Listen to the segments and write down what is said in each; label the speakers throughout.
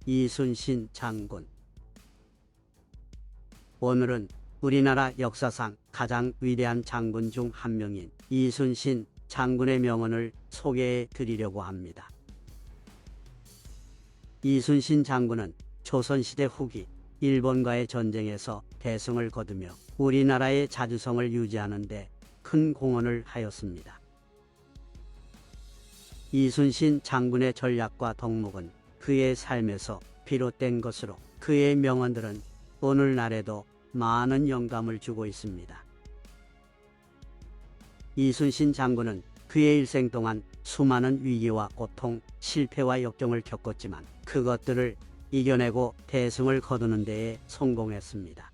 Speaker 1: 이순신 장군. 오늘은 우리나라 역사상 가장 위대한 장군 중 한 명인 이순신 장군의 명언을 소개해 드리려고 합니다. 이순신 장군은 조선시대 후기 일본과의 전쟁에서 대승을 거두며 우리나라의 자주성을 유지하는 데 큰 공헌을 하였습니다. 이순신 장군의 전략과 덕목은 그의 삶에서 비롯된 것으로 그의 명언들은 오늘날에도 많은 영감을 주고 있습니다. 이순신 장군은 그의 일생 동안 수많은 위기와 고통, 실패와 역경을 겪었지만 그것들을 이겨내고 대승을 거두는 데에 성공했습니다.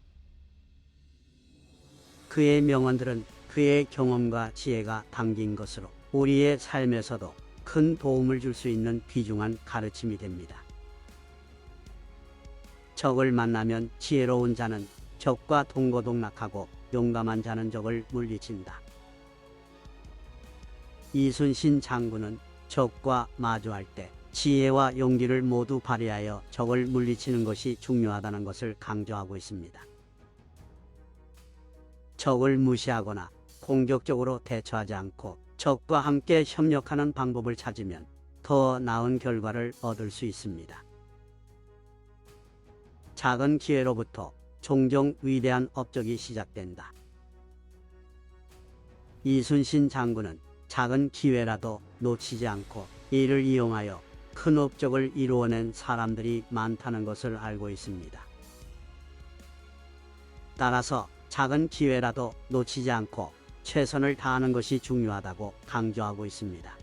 Speaker 1: 그의 명언들은 그의 경험과 지혜가 담긴 것으로 우리의 삶에서도 큰 도움을 줄 수 있는 귀중한 가르침이 됩니다. 적을 만나면 지혜로운 자는 적과 동고동락하고 용감한 자는 적을 물리친다. 이순신 장군은 적과 마주할 때 지혜와 용기를 모두 발휘하여 적을 물리치는 것이 중요하다는 것을 강조하고 있습니다. 적을 무시하거나 공격적으로 대처하지 않고 적과 함께 협력하는 방법을 찾으면 더 나은 결과를 얻을 수 있습니다. 작은 기회로부터 종종 위대한 업적이 시작된다. 이순신 장군은 작은 기회라도 놓치지 않고 이를 이용하여 큰 업적을 이루어낸 사람들이 많다는 것을 알고 있습니다. 따라서 작은 기회라도 놓치지 않고 최선을 다하는 것이 중요하다고 강조하고 있습니다.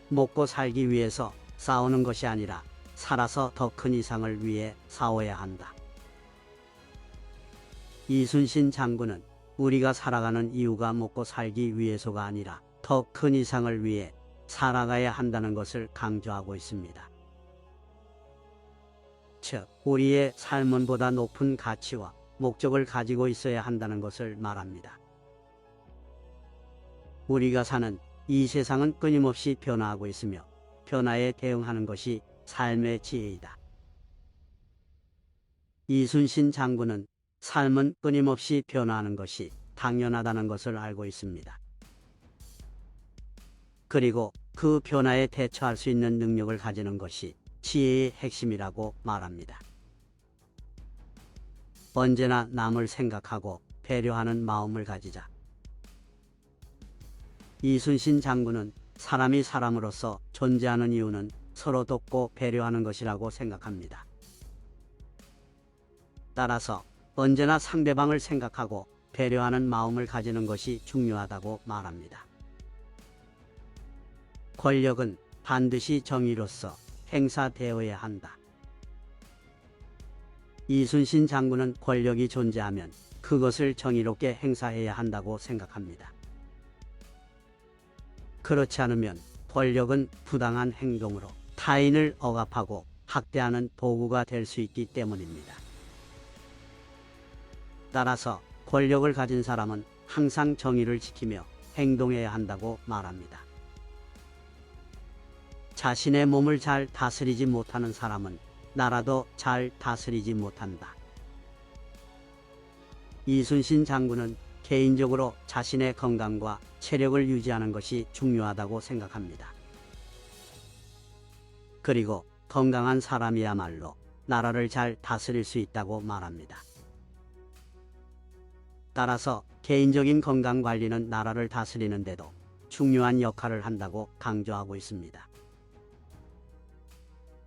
Speaker 1: 먹고 살기 위해서 싸우는 것이 아니라 살아서 더 큰 이상을 위해 싸워야 한다. 이순신 장군은 우리가 살아가는 이유가 먹고 살기 위해서가 아니라 더 큰 이상을 위해 살아가야 한다는 것을 강조하고 있습니다. 즉, 우리의 삶은 보다 높은 가치와 목적을 가지고 있어야 한다는 것을 말합니다. 우리가 사는 이 세상은 끊임없이 변화하고 있으며 변화에 대응하는 것이 삶의 지혜이다. 이순신 장군은 삶은 끊임없이 변화하는 것이 당연하다는 것을 알고 있습니다. 그리고 그 변화에 대처할 수 있는 능력을 가지는 것이 지혜의 핵심이라고 말합니다. 언제나 남을 생각하고 배려하는 마음을 가지자. 이순신 장군은 사람이 사람으로서 존재하는 이유는 서로 돕고 배려하는 것이라고 생각합니다. 따라서 언제나 상대방을 생각하고 배려하는 마음을 가지는 것이 중요하다고 말합니다. 권력은 반드시 정의로서 행사되어야 한다. 이순신 장군은 권력이 존재하면 그것을 정의롭게 행사해야 한다고 생각합니다. 그렇지 않으면 권력은 부당한 행동으로 타인을 억압하고 학대하는 도구가 될 수 있기 때문입니다. 따라서 권력을 가진 사람은 항상 정의를 지키며 행동해야 한다고 말합니다. 자신의 몸을 잘 다스리지 못하는 사람은 나라도 잘 다스리지 못한다. 이순신 장군은 개인적으로 자신의 건강과 체력을 유지하는 것이 중요하다고 생각합니다. 그리고 건강한 사람이야말로 나라를 잘 다스릴 수 있다고 말합니다. 따라서 개인적인 건강 관리는 나라를 다스리는 데도 중요한 역할을 한다고 강조하고 있습니다.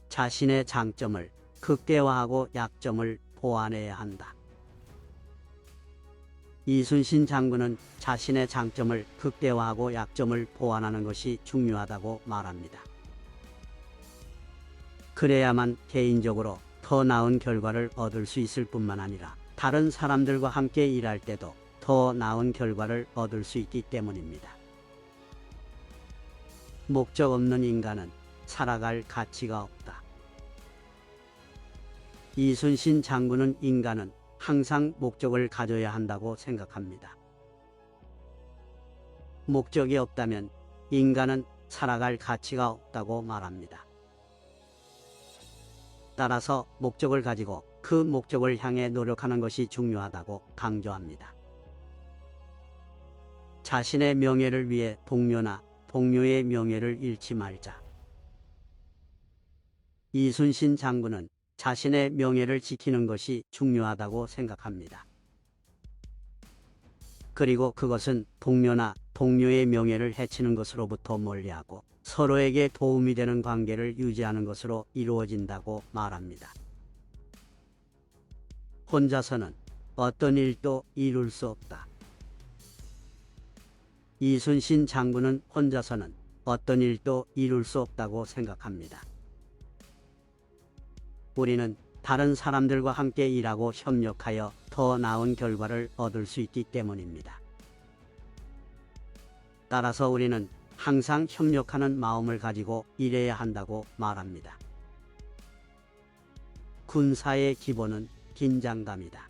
Speaker 1: 자신의 장점을 극대화하고 약점을 보완해야 한다. 이순신 장군은 자신의 장점을 극대화하고 약점을 보완하는 것이 중요하다고 말합니다. 그래야만 개인적으로 더 나은 결과를 얻을 수 있을 뿐만 아니라 다른 사람들과 함께 일할 때도 더 나은 결과를 얻을 수 있기 때문입니다. 목적 없는 인간은 살아갈 가치가 없다. 이순신 장군은 인간은 항상 목적을 가져야 한다고 생각합니다. 목적이 없다면 인간은 살아갈 가치가 없다고 말합니다. 따라서 목적을 가지고 그 목적을 향해 노력하는 것이 중요하다고 강조합니다. 자신의 명예를 위해 동료나 동료의 명예를 잃지 말자. 이순신 장군은 자신의 명예를 지키는 것이 중요하다고 생각합니다. 그리고 그것은 동료나 동료의 명예를 해치는 것으로부터 멀리하고 서로에게 도움이 되는 관계를 유지하는 것으로 이루어진다고 말합니다. 혼자서는 어떤 일도 이룰 수 없다. 이순신 장군은 혼자서는 어떤 일도 이룰 수 없다고 생각합니다. 우리는 다른 사람들과 함께 일하고 협력하여 더 나은 결과를 얻을 수 있기 때문입니다. 따라서 우리는 항상 협력하는 마음을 가지고 일해야 한다고 말합니다. 군사의 기본은 긴장감이다.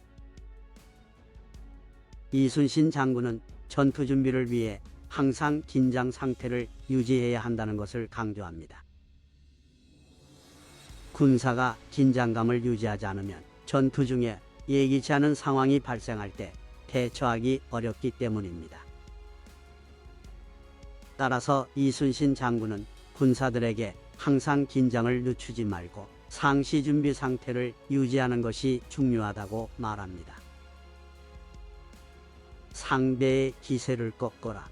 Speaker 1: 이순신 장군은 전투 준비를 위해 항상 긴장 상태를 유지해야 한다는 것을 강조합니다. 군사가 긴장감을 유지하지 않으면 전투 중에 예기치 않은 상황이 발생할 때 대처하기 어렵기 때문입니다. 따라서 이순신 장군은 군사들에게 항상 긴장을 늦추지 말고 상시 준비 상태를 유지하는 것이 중요하다고 말합니다. 상대의 기세를 꺾어라.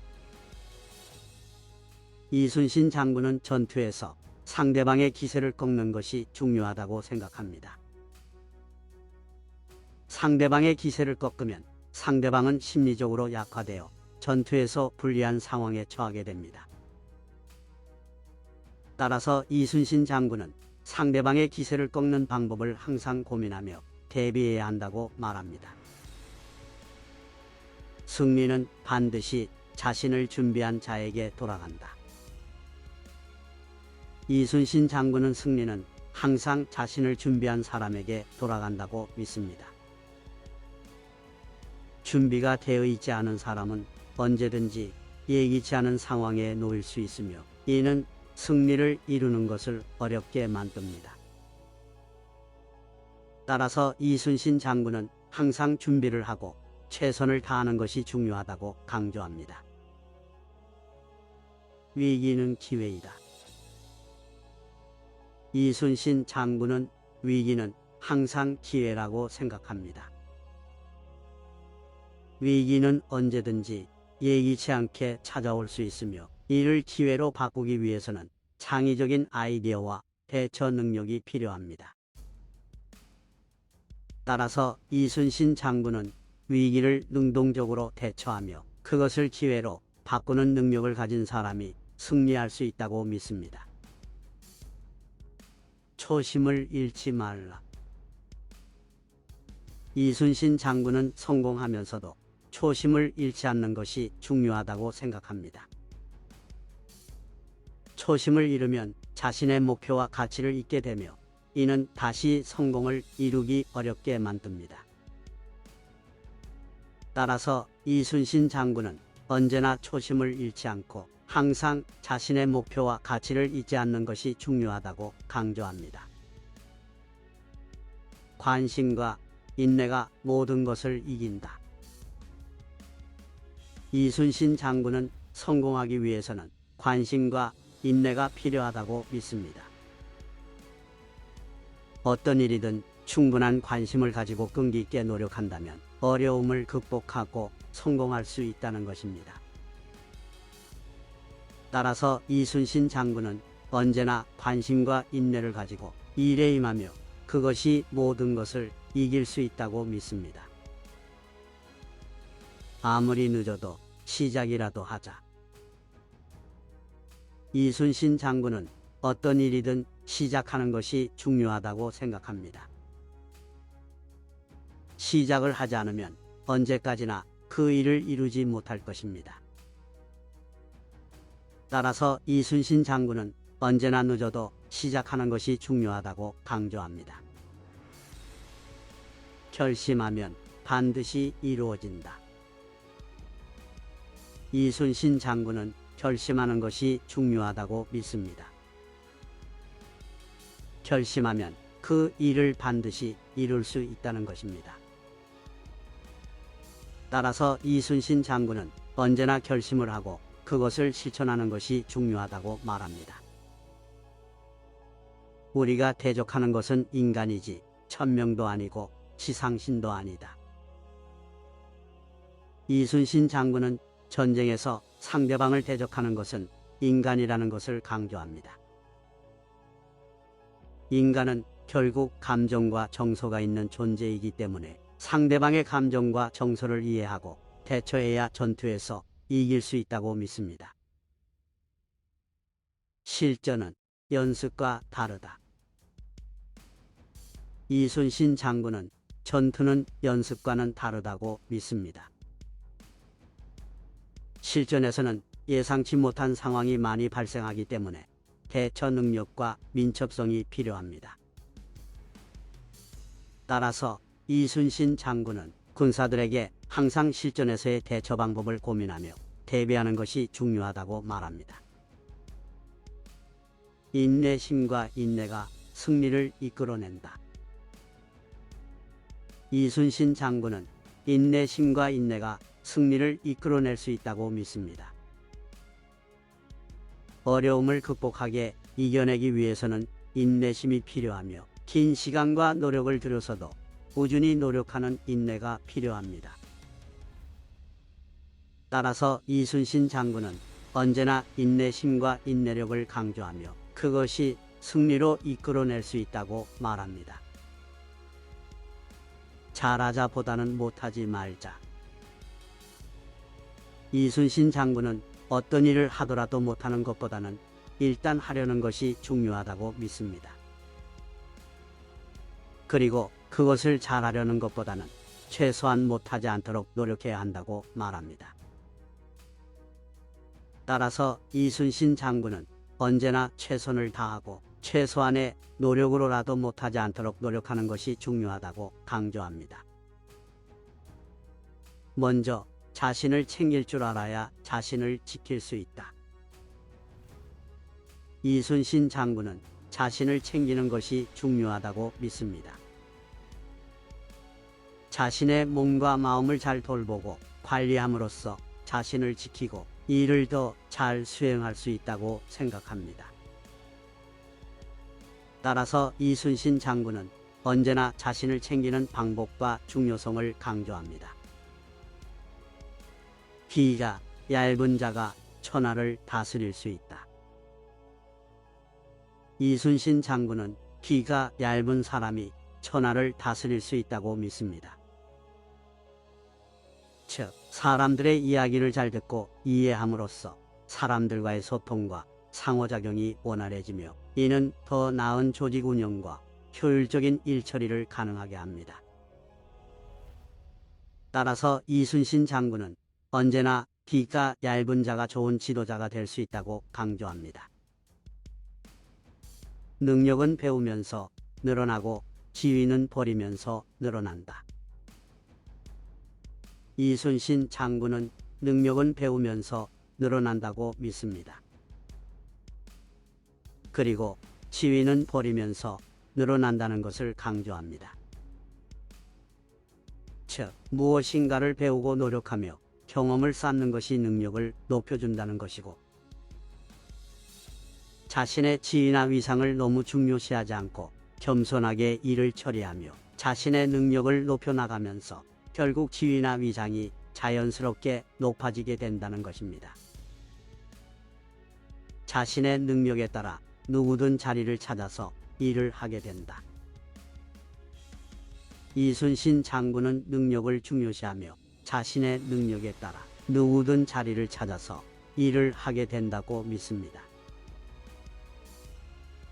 Speaker 1: 이순신 장군은 전투에서 상대방의 기세를 꺾는 것이 중요하다고 생각합니다. 상대방의 기세를 꺾으면 상대방은 심리적으로 약화되어 전투에서 불리한 상황에 처하게 됩니다. 따라서 이순신 장군은 상대방의 기세를 꺾는 방법을 항상 고민하며 대비해야 한다고 말합니다. 승리는 반드시 자신을 준비한 자에게 돌아간다. 이순신 장군은 승리는 항상 자신을 준비한 사람에게 돌아간다고 믿습니다. 준비가 되어 있지 않은 사람은 언제든지 예기치 않은 상황에 놓일 수 있으며 이는 승리를 이루는 것을 어렵게 만듭니다. 따라서 이순신 장군은 항상 준비를 하고 최선을 다하는 것이 중요하다고 강조합니다. 위기는 기회이다. 이순신 장군은 위기는 항상 기회라고 생각합니다. 위기는 언제든지 예기치 않게 찾아올 수 있으며 이를 기회로 바꾸기 위해서는 창의적인 아이디어와 대처 능력이 필요합니다. 따라서 이순신 장군은 위기를 능동적으로 대처하며 그것을 기회로 바꾸는 능력을 가진 사람이 승리할 수 있다고 믿습니다. 초심을 잃지 말라. 이순신 장군은 성공하면서도 초심을 잃지 않는 것이 중요하다고 생각합니다. 초심을 잃으면 자신의 목표와 가치를 잊게 되며 이는 다시 성공을 이루기 어렵게 만듭니다. 따라서 이순신 장군은 언제나 초심을 잃지 않고 항상 자신의 목표와 가치를 잊지 않는 것이 중요하다고 강조합니다. 관심과 인내가 모든 것을 이긴다. 이순신 장군은 성공하기 위해서는 관심과 인내가 필요하다고 믿습니다. 어떤 일이든 충분한 관심을 가지고 끈기 있게 노력한다면 어려움을 극복하고 성공할 수 있다는 것입니다. 따라서 이순신 장군은 언제나 관심과 인내를 가지고 일에 임하며 그것이 모든 것을 이길 수 있다고 믿습니다. 아무리 늦어도 시작이라도 하자. 이순신 장군은 어떤 일이든 시작하는 것이 중요하다고 생각합니다. 시작을 하지 않으면 언제까지나 그 일을 이루지 못할 것입니다. 따라서 이순신 장군은 언제나 늦어도 시작하는 것이 중요하다고 강조합니다. 결심하면 반드시 이루어진다. 이순신 장군은 결심하는 것이 중요하다고 믿습니다. 결심하면 그 일을 반드시 이룰 수 있다는 것입니다. 따라서 이순신 장군은 언제나 결심을 하고 그것을 실천하는 것이 중요하다고 말합니다. 우리가 대적하는 것은 인간이지 천명도 아니고 지상신도 아니다. 이순신 장군은 전쟁에서 상대방을 대적하는 것은 인간이라는 것을 강조합니다. 인간은 결국 감정과 정서가 있는 존재이기 때문에 상대방의 감정과 정서를 이해하고 대처해야 전투에서 이길 수 있다고 믿습니다. 실전은 연습과 다르다. 이순신 장군은 전투는 연습과는 다르다고 믿습니다. 실전에서는 예상치 못한 상황이 많이 발생하기 때문에 대처 능력과 민첩성이 필요합니다. 따라서 이순신 장군은 군사들에게 항상 실전에서의 대처 방법을 고민하며 대비하는 것이 중요하다고 말합니다. 인내심과 인내가 승리를 이끌어낸다. 이순신 장군은 인내심과 인내가 승리를 이끌어낼 수 있다고 믿습니다. 어려움을 극복하게 이겨내기 위해서는 인내심이 필요하며 긴 시간과 노력을 들여서도 꾸준히 노력하는 인내가 필요합니다. 따라서 이순신 장군은 언제나 인내심과 인내력을 강조하며 그것이 승리로 이끌어낼 수 있다고 말합니다. 잘하자 보다는 못하지 말자. 이순신 장군은 어떤 일을 하더라도 못하는 것보다는 일단 하려는 것이 중요하다고 믿습니다. 그리고 그것을 잘하려는 것보다는 최소한 못하지 않도록 노력해야 한다고 말합니다. 따라서 이순신 장군은 언제나 최선을 다하고 최소한의 노력으로라도 못하지 않도록 노력하는 것이 중요하다고 강조합니다. 먼저 자신을 챙길 줄 알아야 자신을 지킬 수 있다. 이순신 장군은 자신을 챙기는 것이 중요하다고 믿습니다. 자신의 몸과 마음을 잘 돌보고 관리함으로써 자신을 지키고 일을 더 잘 수행할 수 있다고 생각합니다. 따라서 이순신 장군은 언제나 자신을 챙기는 방법과 중요성을 강조합니다. 귀가 얇은 자가 천하를 다스릴 수 있다. 이순신 장군은 귀가 얇은 사람이 천하를 다스릴 수 있다고 믿습니다. 즉, 사람들의 이야기를 잘 듣고 이해함으로써 사람들과의 소통과 상호작용이 원활해지며 이는 더 나은 조직 운영과 효율적인 일 처리를 가능하게 합니다. 따라서 이순신 장군은 언제나 귀가 얇은 자가 좋은 지도자가 될 수 있다고 강조합니다. 능력은 배우면서 늘어나고 지위는 버리면서 늘어난다. 이순신 장군은 능력은 배우면서 늘어난다고 믿습니다. 그리고 지위는 버리면서 늘어난다는 것을 강조합니다. 즉, 무엇인가를 배우고 노력하며 경험을 쌓는 것이 능력을 높여준다는 것이고, 자신의 지위나 위상을 너무 중요시하지 않고 겸손하게 일을 처리하며 자신의 능력을 높여나가면서 결국 지위나 위상이 자연스럽게 높아지게 된다는 것입니다. 자신의 능력에 따라 누구든 자리를 찾아서 일을 하게 된다. 이순신 장군은 능력을 중요시하며 자신의 능력에 따라 누구든 자리를 찾아서 일을 하게 된다고 믿습니다.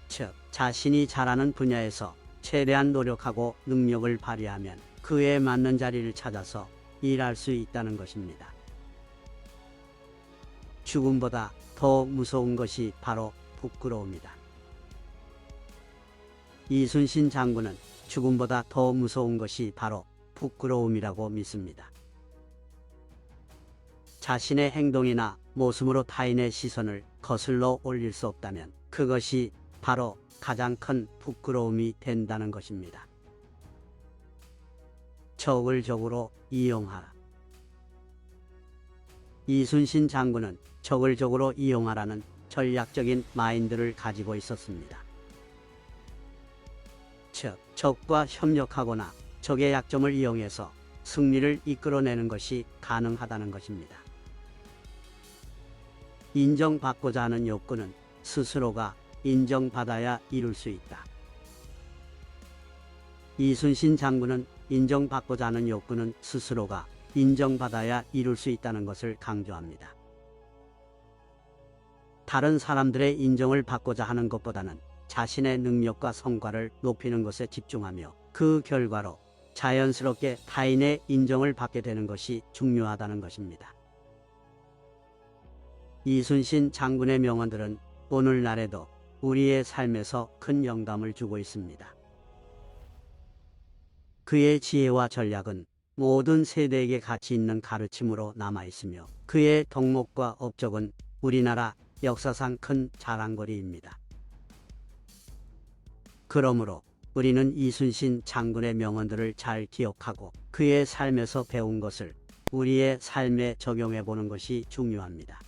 Speaker 1: 즉, 자신이 잘하는 분야에서 최대한 노력하고 능력을 발휘하면 그에 맞는 자리를 찾아서 일할 수 있다는 것입니다. 죽음보다 더 무서운 것이 바로 부끄러움이다. 이순신 장군은 죽음보다 더 무서운 것이 바로 부끄러움이라고 믿습니다. 자신의 행동이나 모습으로 타인의 시선을 거슬러 올릴 수 없다면 그것이 바로 가장 큰 부끄러움이 된다는 것입니다. 적을적으로 이용하라. 이순신 장군은 적을적으로 이용하라는 전략적인 마인드를 가지고 있었습니다. 즉, 적과 협력하거나 적의 약점을 이용해서 승리를 이끌어내는 것이 가능하다는 것입니다. 인정받고자 하는 욕구는 스스로가 인정받아야 이룰 수 있다. 이순신 장군은 인정받고자 하는 욕구는 스스로가 인정받아야 이룰 수 있다는 것을 강조합니다. 다른 사람들의 인정을 받고자 하는 것보다는 자신의 능력과 성과를 높이는 것에 집중하며 그 결과로 자연스럽게 타인의 인정을 받게 되는 것이 중요하다는 것입니다. 이순신 장군의 명언들은 오늘날에도 우리의 삶에서 큰 영감을 주고 있습니다. 그의 지혜와 전략은 모든 세대에게 가치 있는 가르침으로 남아있으며 그의 덕목과 업적은 우리나라 역사상 큰 자랑거리입니다. 그러므로 우리는 이순신 장군의 명언들을 잘 기억하고 그의 삶에서 배운 것을 우리의 삶에 적용해 보는 것이 중요합니다.